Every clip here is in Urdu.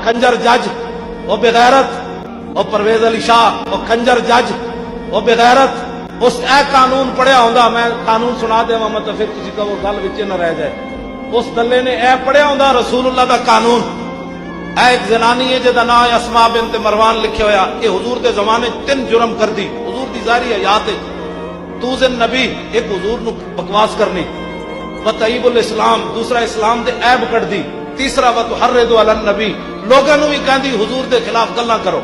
کنجر جج وہ بغیرت، وہ پرویز علی شاہ وہ کنجر جج وہ بغیرت، اس اے قانون پڑھیا ہوندا، میں قانون سنا دیواں مطلب پھر تسی کہو گل وچ نہ رہ جائے، اس دلے نے اے پڑھیا ہوندا رسول اللہ دا قانون، اے ایک زنانی ہے جدا نام اسماء بنت مروان لکھیا ہویا، یہ حضور دے زمانے 3 جرم کر دی حضور دی ظاہری حیات ہے، توزن نبی ایک حضور نو بکواس کرنی، وطیب الاسلام دوسرا اسلام دے عیب کٹ دی، تیسرا وتحرض علی النبی لوگاں نو بھی کہندی حضور دے خلاف گلاں کرو،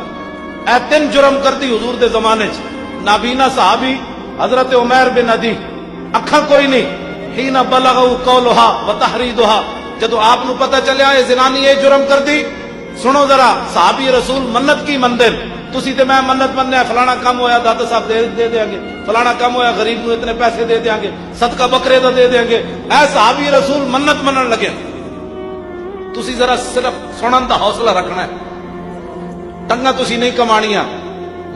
اے 3 جرم کر دی حضور دے زمانے چ، نابینا صحابی حضرت عمیر بن عدی اکھاں کوئی نہیں، حین بلغوا قولھا وتحریضھا جدو آپ نو پتہ چلیا یہ زنانی یہ جرم کر دی، سنو ذرا صحابی رسول منت کی مندن، تسی تے میں منت مننے فلانا کم ہویا داتا صاحب دے دیں گے، فلانا کم ہویا غریب نو اتنے پیسے دے دیں گے، صدقہ بکرے دا دے دیں گے، اے صحابی رسول منت منن لگے، تسی ذرا صرف سنن دا حوصلہ رکھنا ہے، ٹنگا تسی نہیں کمانیاں،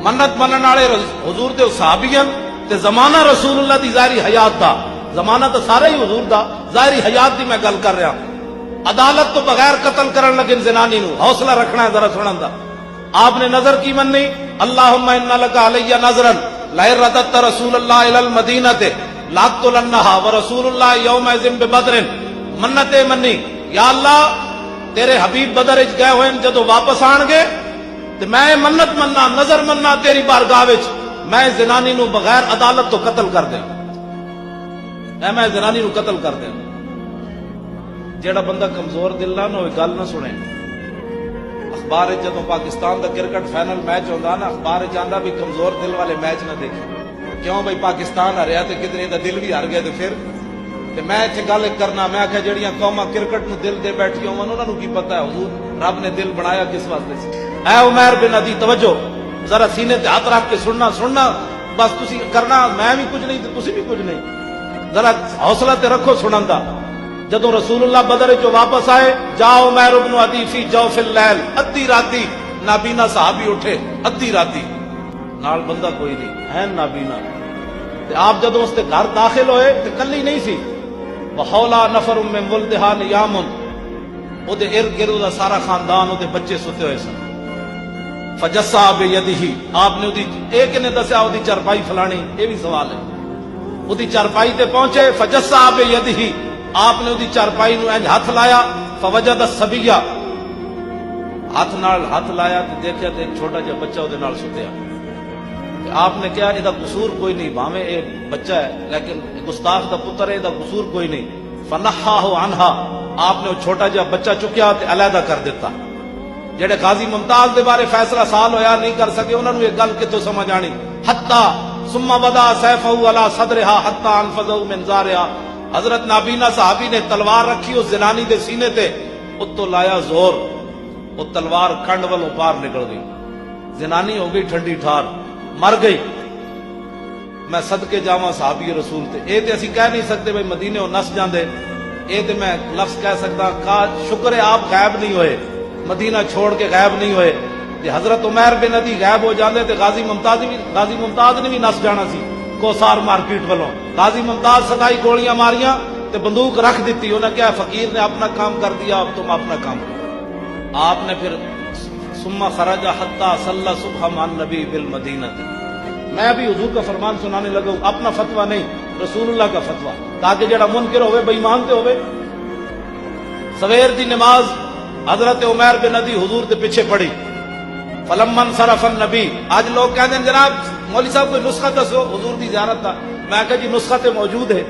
منت منن والے حضور دے صحابیاں تے زمانہ رسول اللہ دی ظاہری حیات دا، زمانہ تو سارا ہی حضور دا، ظاہری حیات دی میں گل کر رہا، عدالت تو بغیر قتل کرن لگن زنانی نو، حوصلہ رکھنا ہے ذرا سنن دا، آپ نے نظر کی مننی، اللہم انا لک علی نظرا لئن رددت رسول اللہ الی المدینہ لاقتلنھا ورسول اللہ یومئذ ببدر، منت منی یا اللہ تیرے حبیب بدر وچ گئے ہوئے جدو واپس آن گے تے میں منت مننا نظر مننا تیری بارگاہ وچ میں زنانی نو بغیر عدالت تو قتل کر دیا، میں زنانی نو قتل کر دیا، جیڑا بندہ کمزور دل نہ ہوئے گل نہ سنے، اخبار جدو پاکستان دا کرکٹ فائنل میچ ہوندا نا اخبار چاہتا بھی کمزور دل والے میچ نہ دیکھیں، کیوں بھائی پاکستان ہریا تے کدھر دا دل بھی ہار گیا تے پھر تے میں اتنے گل کرنا، میں آخیا جہاں قوما کرکٹ نو دل دے بیٹھی ہون انہاں نو کی پتہ ہے حضور رب نے دل بنایا کس واسطے سے، اے عمیر بن عدی توجہ ذرا سینے تے ہاتھ رکھ کے سننا بس تسی کرنا، میں بھی کچھ نہیں تے تسی بھی کچھ نہیں، ذرا حوصلہ تے رکھو سنن دا، جدو رسول اللہ بدر جو واپس آئے، جا عمیر بن عدی فی جوف اللیل، ادھی راتی نابینا صحابی اٹھے، ادھی راتی نال بندہ کوئی نہیں ہے نابینا، تے آپ جدو اس تے گھر داخل ہوئے تے کلی نہیں سی، وحولا نفر من ولدھا نیام، او دے ارد گرد دا سارا خاندان او دے بچے ستے ہوئے سن، فجسا بیدہ آپ نے ایک نے دسیا او دی چرپائی فلانی، یہ بھی سوال ہے، او دی چرپائی تے پہنچے، فجسا بیدہ آپ نے دی چارپائی نو انج ہاتھ لایا، فوجد الصبیہ ہاتھ نال ہاتھ لایا تو دیکھیا تے ایک چھوٹا جا بچہ دے نال ستیا، آپ نے کہا یہ قصور کوئی نہیں، بھاویں اے بچہ ہے لیکن گستاخ دا پتر ہے، دا قصور کوئی نہیں، فنحاہ عنہا آپ نے وہ چھوٹا جا بچہ چکیا تے علیحدہ کر دیتا، جڑے قاضی ممتاز دے بارے فیصلہ سال ہویا نہیں کر سکے انہوں نے یہ گل کتوں سمجھ آنی، حتی ثم وضع سیفہ علی صدرہا حتی انفذہ من زارہا، حضرت نابینا صحابی نے تلوار رکھی اس زنانی دے سینے تے، اتو لایا زور، وہ تلوار کھنڈ والوں پار نکل گئی، زنانی ہو گئی ٹھنڈی ٹھار، مر گئی، میں صدقے جاواں صحابی رسول تے، اے تے اسی کہہ نہیں سکتے بھئی مدینے ہو نس جاندے، اے تے میں لفظ کہہ سکتا کا شکر ہے آپ غائب نہیں ہوئے، مدینہ چھوڑ کے غائب نہیں ہوئے، تے حضرت عمیر بن عدی غائب ہو جاندے تے غازی ممتاز نے بھی نس جانا سی کوسار مارکیٹ والوں، غازی ممتاز 27 گولیاں ماریاں تے بندوق رکھ دیتی، انہوں نے کہا فقیر نے اپنا کام کر دیا اب تم اپنا کام کرو، آپ نے پھر ثم خرج حتی صلی صبح مع النبی بالمدینہ، میں بھی حضور کا فرمان سنانے لگا ہوں، اپنا فتویٰ نہیں رسول اللہ کا فتویٰ، تاکہ جڑا منکر ہوئے بے ایمان تے ہوئے، سویر دی نماز حضرت عمیر بن عدی حضور دے پیچھے پڑی، فلما انصرف النبی، آج لوگ کہتے ہیں جناب مولوی صاحب کوئی نسخہ دسو حضور دی زیارت کا، میں کہا جی نسخہ تے موجود ہے،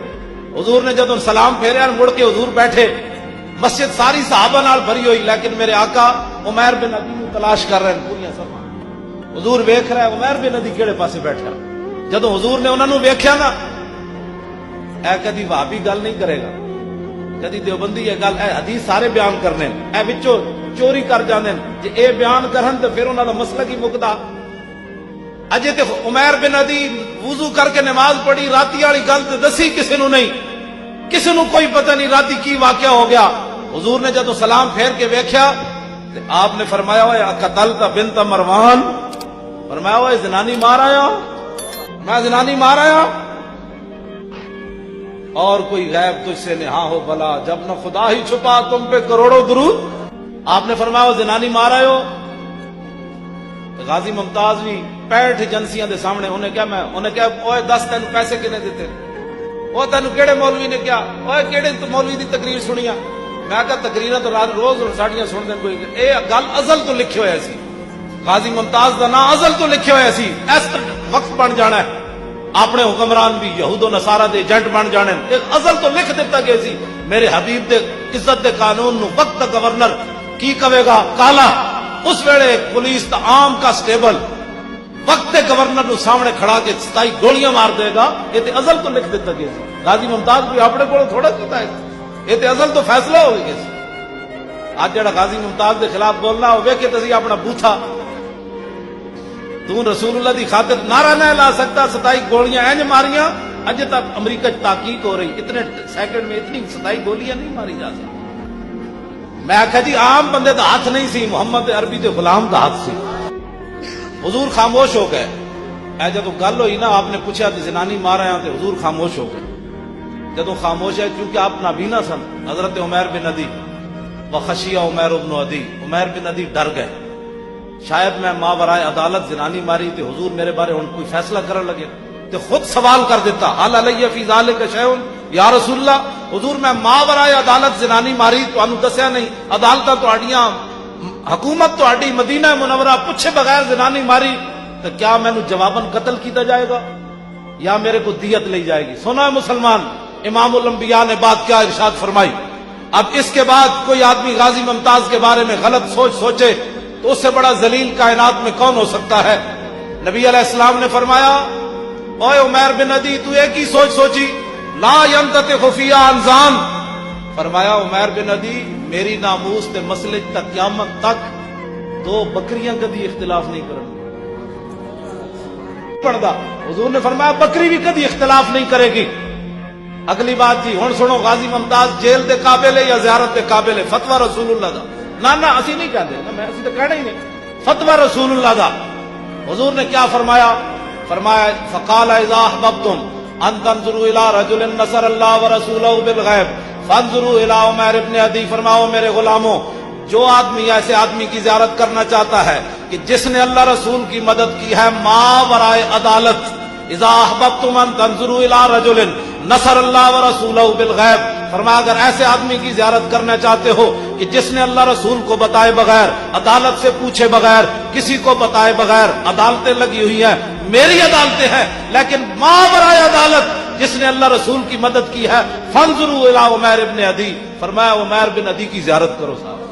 حضور نے جب سلام پھیرے مڑ کے حضور بیٹھے، مسجد ساری صحابہ نال بھری ہوئی، لیکن میرے آقا عمیر بن عدی کو تلاش کر رہے ہیں پوری سفا، حضور ویکھ رہا ہے عمیر بن عدی کیڑے پاسے بیٹھا، جدو حضور نے انہوں نے ویکھیا نا، اے کدی وہابی گل نہیں کرے گا، کدی دیوبندی یہ گل، اے حدیث سارے بیان کرنے، اے وچوں چوری کر جاندے، جے اے بیان کرن تے پھر انہاں دا مسئلہ کی مکدا، اجے تے عمیر بن عدی وضو کر کے نماز پڑھی، راتی والی گل تے دسی کسی نو نہیں، کسی نو کوئی پتہ نہیں راتی کی واقعہ ہو گیا، حضور نے جدو سلام پھیر کے ویکھیا تے آپ نے فرمایا ہوئے قتلت بنت مروان، فرمایا ہوئے زنانی مار آیا، میں زنانی مار آیا، اور کوئی غیب تجھ سے نہا ہو بلا، جب نہ خدا ہی چھپا تم پہ کروڑوں درود، آپ نے فرمایا وہ زنانی مار رہے ہو؟ غازی ممتاز بھی 65 ایجنسیاں دے سامنے انہیں کیا اوے 10 تینوں پیسے کنے دیتے؟ وہ تینوں کیڑے مولوی نے کیا؟ اوے کیڑے مولوی دی تقریر سنیا؟ میں کہا تقریراں تو روز ساڑیاں سن دیں کوئی، اے گل ازل تو لکھے ہوئے سی، غازی ممتاز دا نام ازل تو لکھے ہوئے سی، اس وقت بن جانا ہے اپنے حکمران بھی یہود و نصارہ دے ایجنٹ بن جانے، ایک ازل تو لکھ دیتا گیا سی۔ میرے حبیب دے عزت دے قانون نو وقت دا گورنر کی کہے گا کالا، اس ویلے پولیس دا عام کا سٹیبل وقت دے گورنر نو سامنے کھڑا کے 27 گولیاں مار دے گا، یہ تے ازل تو لکھ دیتا گیا سی۔ غازی ممتاز بھی اپنے کو تھوڑا کیتا ہے، یہ تے ازل تو فیصلہ ہو گیا سی۔ آج جڑا غازی ممتاز دے خلاف بولنا ہو ویکھے تسی اپنا بوتھا، تو رسول اللہ دی خاطر نعرہ نہ لا سکتا، 27 گولیاں اینج ماریاں، اج تک امریکہ تحقیق ہو رہی، اتنے سیکنڈ میں اتنی 27 گولیاں نہیں ماری جا سکتی۔ میں آخیا جی عام بندے دا ہاتھ نہیں سی، محمد عربی دے غلام دا ہاتھ سی۔ حضور خاموش ہو گئے، اے جدو گل ہوئی نا آپ نے پوچھا کہ زنانی مارا ہے، حضور خاموش ہو گئے۔ جدو خاموش ہے کیونکہ آپ نابینا سن، حضرت عمیر بن عدی وخشیہ عمیر بن عدی، عمیر بن عدی ڈر گئے، شاید میں ماورائے عدالت زنانی ماری تے حضور میرے بارے ہن کوئی فیصلہ کرن لگے تے خود سوال کر دیتا، حل علیہ فی ذالک شیء یا رسول اللہ، حضور میں ماورائے عدالت زنانی ماری تو انہوں دسیا نہیں، عدالتاں تہاڈیاں، حکومت تہاڈی مدینہ منورہ پوچھے بغیر زنانی ماری تو کیا مینوں جواباً قتل کیتا جائے گا یا میرے کو دیت لی جائے گی؟ سنا ہے مسلمان، امام الانبیاء نے بات کیا ارشاد فرمائی۔ اب اس کے بعد کوئی آدمی غازی ممتاز کے بارے میں غلط سوچے تو اس سے بڑا ذلیل کائنات میں کون ہو سکتا ہے؟ نبی علیہ السلام نے فرمایا، اوے عمیر بن عدی تو ایک ہی سوچی، لا ينتطق فی انزان، فرمایا عمیر بن عدی میری ناموس تے مسئلے تک قیامت تک 2 بکریاں کدی اختلاف نہیں کرن پڑدا۔ حضور نے فرمایا بکری بھی کدی اختلاف نہیں کرے گی۔ اگلی بات جی ہن سنو، غازی ممتاز جیل دے قابل ہے یا زیارت دے قابل ہے؟ فتوی رسول اللہ دا، نہ اسی نہیں کہندے، میں اسی تو کہنا ہی نہیں، فتوی رسول اللہ دا۔ حضور نے کیا فرمایا؟ فرمایا فقال اذا احببتم ان تنظروا الى رجل نصر اللہ ورسولہ بالغیب فانظروا الى عمیر ابن عدی، فرماؤ میرے غلاموں، جو آدمی ایسے آدمی کی زیارت کرنا چاہتا ہے کہ جس نے اللہ رسول کی مدد کی ہے ماورائے عدالت، اذا احببتم ان تنظروا الى رجل نصر اللہ ورسولہ بالغیب، فرمایا اگر ایسے آدمی کی زیارت کرنا چاہتے ہو کہ جس نے اللہ رسول کو بتائے بغیر، عدالت سے پوچھے بغیر، کسی کو بتائے بغیر، عدالتیں لگی ہوئی ہیں، میری عدالتیں ہیں، لیکن ماورائے عدالت جس نے اللہ رسول کی مدد کی ہے، فانظروا الی عمیر ابن عدی، فرمایا عمیر بن عدی کی زیارت کرو صاحب۔